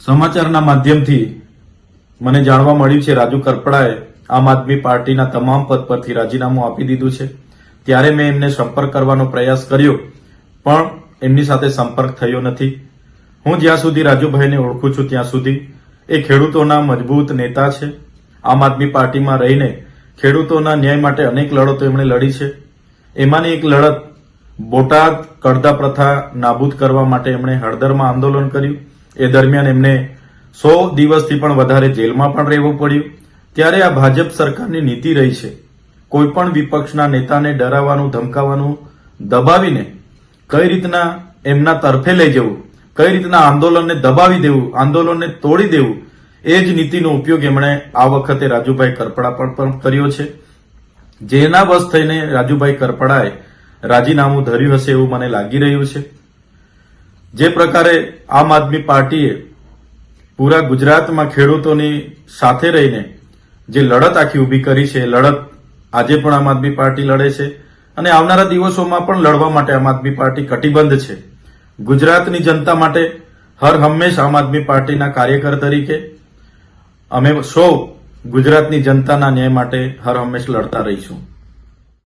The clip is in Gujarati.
સમાચારના માધ્યમથી મને જાણવા મળ્યું છે રાજુ કરપડાએ આમ આદમી પાર્ટીના તમામ પદ પરથી રાજીનામું આપી દીધું છે। ત્યારે મેં એમને સંપર્ક કરવાનો પ્રયાસ કર્યો પણ એમની સાથે સંપર્ક થયો નથી। હું જ્યાં સુધી રાજુભાઈને ઓળખું છું ત્યાં સુધી એ ખેડૂતોના મજબૂત નેતા છે। આમ આદમી પાર્ટીમાં રહીને ખેડૂતોના ન્યાય માટે અનેક લડતો એમણે લડી છે। એમાંની એક લડત બોટાદ કડદા પ્રથા નાબૂદ કરવા માટે એમણે હળદરમાં આંદોલન કર્યું। એ દરમિયાન એમને 100 દિવસથી પણ વધારે જેલમાં પણ રહેવું પડ્યું। ત્યારે આ ભાજપ સરકારની નીતિ રહી છે કોઈ પણ વિપક્ષના નેતાને ડરાવવાનું ધમકાવવાનું દબાવીને કઈ રીતના એમના તરફે લઈ જવું, કઈ રીતના આંદોલનને દબાવી દેવું, આંદોલનને તોડી દેવું, એ જ નીતિનો ઉપયોગ એમણે આ વખતે રાજુભાઈ કરપડા પણ કર્યો છે। જેના વશ થઈને રાજુભાઈ કરપડાએ રાજીનામું ધર્યું હશે એવું મને લાગી રહ્યું છે। જે પ્રકારે આમ આદમી પાર્ટીએ પૂરા ગુજરાતમાં ખેડૂતોની સાથે રહીને જે લડત આખી ઊભી કરી છે, લડત આજે પણ આમ આદમી પાર્ટી લડે છે અને આવનારા દિવસોમાં પણ લડવા માટે આમ આદમી પાર્ટી કટિબદ્ધ છે। ગુજરાતની જનતા માટે હર હંમેશ આમ આદમી પાર્ટીના કાર્યકર તરીકે અમે સૌ ગુજરાતની જનતાના ન્યાય માટે હર હંમેશ લડતા રહીશું।